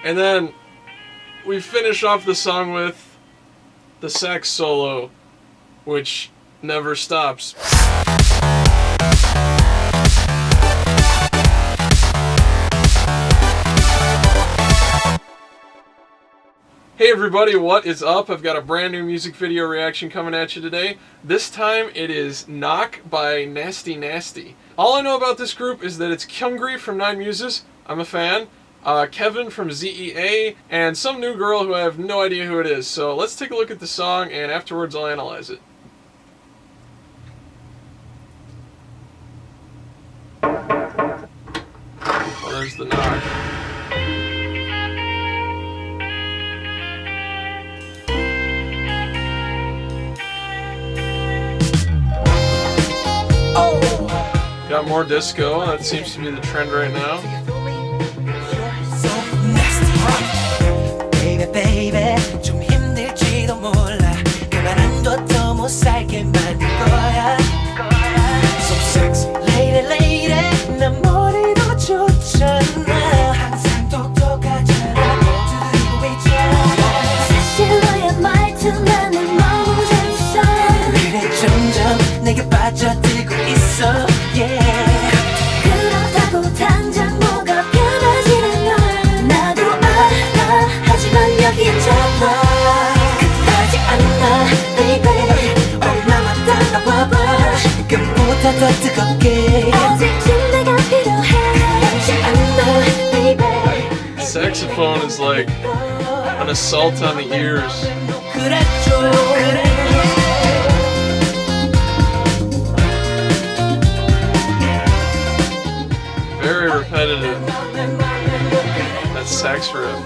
And then we finish off the song with the sax solo, which never stops. Hey everybody, what is up? I've got a brand new music video reaction coming at you today. This time it is Knock by Ne스티네스티. All I know about this group is that it's Kyungri from 9 Muses. I'm a fan. Kevin from ZEA, and some new girl who I have no idea who it is. So let's take a look at the song, and afterwards I'll analyze it. Well, there's the knock. Got more disco, that seems to be the trend right now. Saxophone is like an assault on the ears. Very repetitive. That sax riff.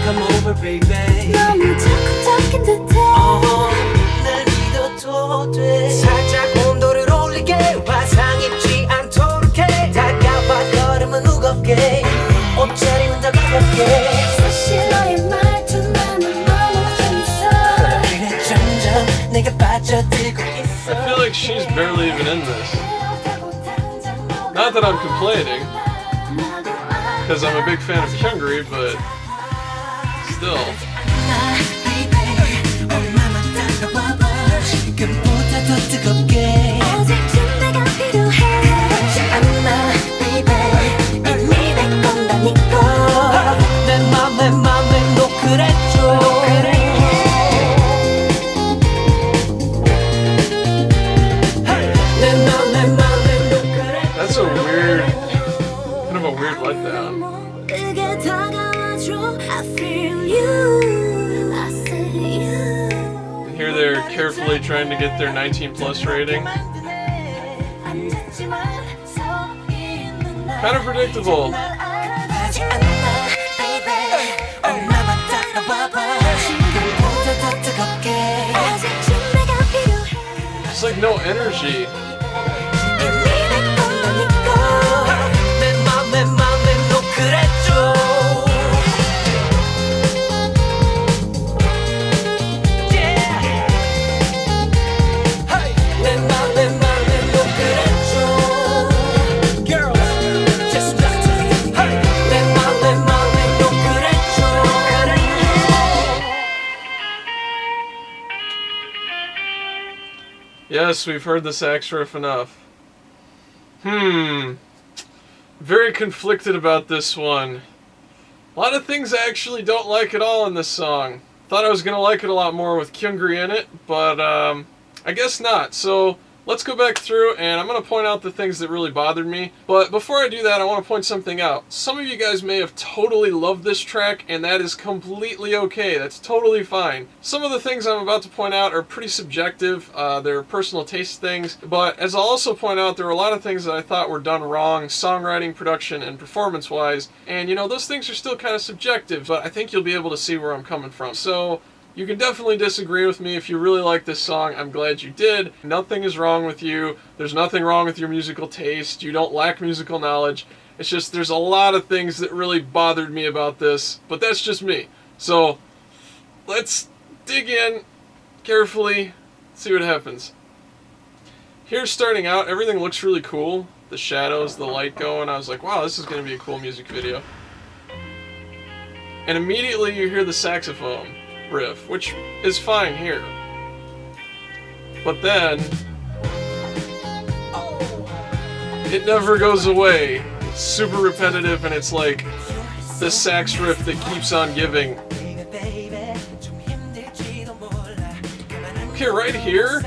Come over, baby. 너무 적극적인 듯해. 날 믿어도 돼. 살짝 온도를 올리게 화상 입지 않도록 해. 다가와 걸음은 무겁게 옷차림은 더 가볍게. 사실 너의 말투 나는 너무 재밌어. 그래 점점 내가 빠져들고 있어. I feel like she's barely even in this. Not that I'm complaining, because I'm a big fan of Kyungri, but still. That's a weird, kind of a weird letdown. Here they're carefully trying to get their 19+ rating. Kind of predictable. It's like no energy. Yes, we've heard the sax riff enough. Very conflicted about this one. A lot of things I actually don't like at all in this song. Thought I was going to like it a lot more with Kyungri in it, but I guess not. So let's go back through, and I'm going to point out the things that really bothered me. But before I do that, I want to point something out. Some of you guys may have totally loved this track, and that is completely okay. That's totally fine. Some of the things I'm about to point out are pretty subjective. They're personal taste things. But as I'll also point out, there were a lot of things that I thought were done wrong, songwriting, production, and performance-wise. And, you know, those things are still kind of subjective, but I think you'll be able to see where I'm coming from. So you can definitely disagree with me. If you really like this song, I'm glad you did. Nothing is wrong with you. There's nothing wrong with your musical taste. You don't lack musical knowledge. It's just there's a lot of things that really bothered me about this, but that's just me. So let's dig in carefully See what happens. Here, starting out, everything looks really cool. The shadows, the light going. I was like, wow, this is going to be a cool music video. And immediately you hear the saxophone riff, which is fine here. But then it never goes away. It's super repetitive, and it's like the sax riff that keeps on giving. Okay, right here,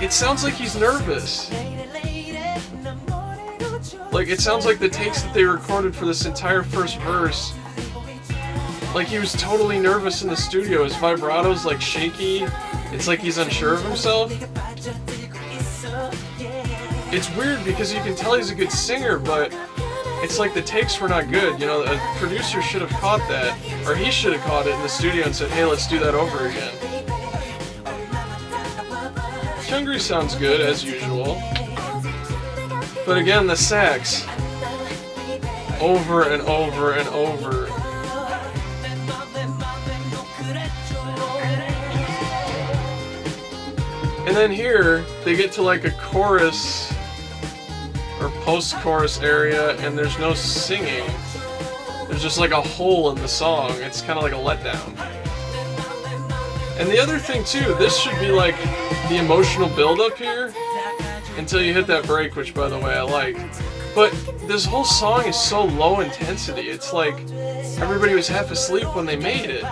it sounds like he's nervous. Like, it sounds like the takes that they recorded for this entire first verse. Like, he was totally nervous in the studio. His vibrato's, like, shaky. It's like he's unsure of himself. It's weird because you can tell he's a good singer, but it's like the takes were not good. You know, a producer should have caught that. Or he should have caught it in the studio and said, hey, let's do that over again. Kyungri sounds good, as usual. But again, the sax. Over and over and over. And then here, they get to like a chorus or post-chorus area, and there's no singing. There's just like a hole in the song. It's kind of like a letdown. And the other thing too, this should be like the emotional build-up here until you hit that break, which by the way I like. But this whole song is so low intensity. It's like everybody was half asleep when they made it.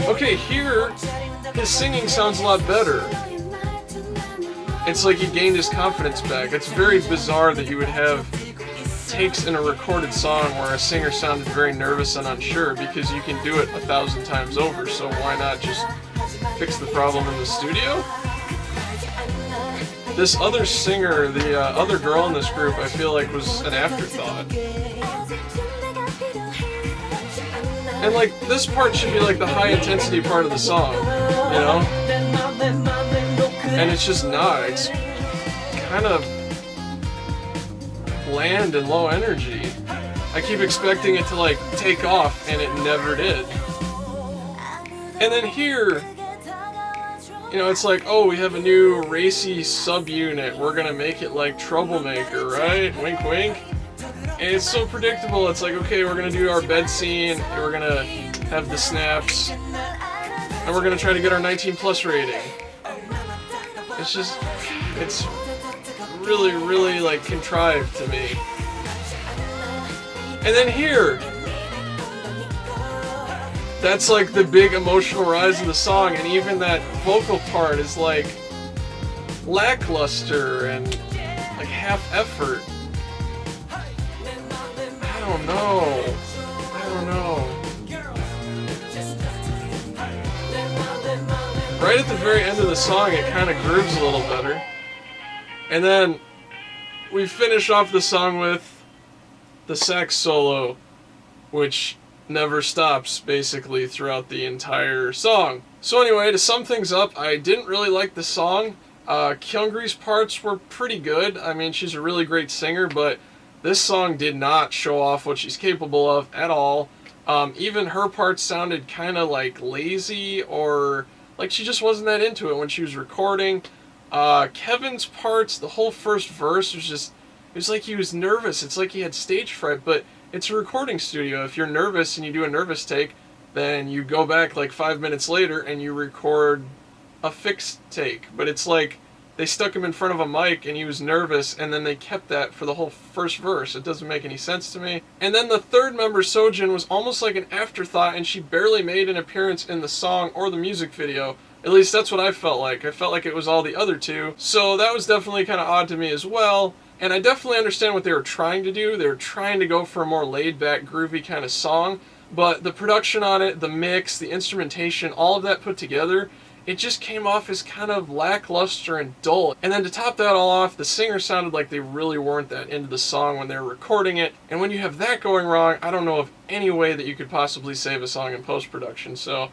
Okay, here, his singing sounds a lot better. It's like he gained his confidence back. It's very bizarre that you would have takes in a recorded song where a singer sounded very nervous and unsure, because you can do it 1,000 times over, so why not just fix the problem in the studio? This other singer, the other girl in this group, I feel like was an afterthought. And like, this part should be like the high intensity part of the song, you know? And it's just not. It's kind of bland and low energy. I keep expecting it to like take off, and it never did. And then here, you know, it's like, oh, we have a new racy subunit. We're gonna make it like Troublemaker, right? Wink, wink. And it's so predictable. It's like, okay, we're gonna do our bed scene, and we're gonna have the snaps, and we're gonna try to get our 19+ rating. It's just, it's really, really like contrived to me. And then here, that's like the big emotional rise of the song, and even that vocal part is like lackluster and like half effort. I don't know. Right at the very end of the song, it kind of grooves a little better. And then we finish off the song with the sax solo, which never stops basically throughout the entire song. So anyway, to sum things up, I didn't really like the song. Kyungri's parts were pretty good. I mean, she's a really great singer, but this song did not show off what she's capable of at all. Even her parts sounded kind of like lazy, or like she just wasn't that into it when she was recording. Kevin's parts, the whole first verse was just, it was like he was nervous. It's like he had stage fright, but it's a recording studio. If you're nervous and you do a nervous take, then you go back like 5 minutes later and you record a fixed take. But it's like they stuck him in front of a mic and he was nervous, and then they kept that for the whole first verse. It doesn't make any sense to me. And then the third member, Sojin, was almost like an afterthought, and she barely made an appearance in the song or the music video. At least that's what I felt like. I felt like it was all the other two. So that was definitely kind of odd to me as well. And I definitely understand what they were trying to do. They were trying to go for a more laid-back, groovy kind of song. But the production on it, the mix, the instrumentation, all of that put together, it just came off as kind of lackluster and dull. And then to top that all off, the singer sounded like they really weren't that into the song when they were recording it. And when you have that going wrong, I don't know of any way that you could possibly save a song in post-production. So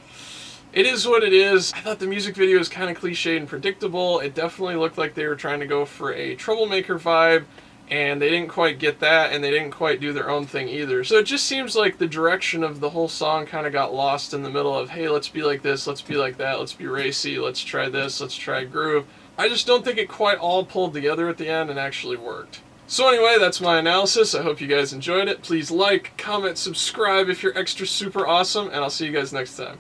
it is what it is. I thought the music video was kind of cliched and predictable. It definitely looked like they were trying to go for a Troublemaker vibe. and they didn't quite get that, and they didn't quite do their own thing either. So it just seems like the direction of the whole song kind of got lost in the middle of, hey, let's be like this, let's be like that, let's be racy, let's try this, let's try groove. I just don't think it quite all pulled together at the end and actually worked. So anyway, that's my analysis. I hope you guys enjoyed it. Please like, comment, subscribe if you're extra super awesome, and I'll see you guys next time.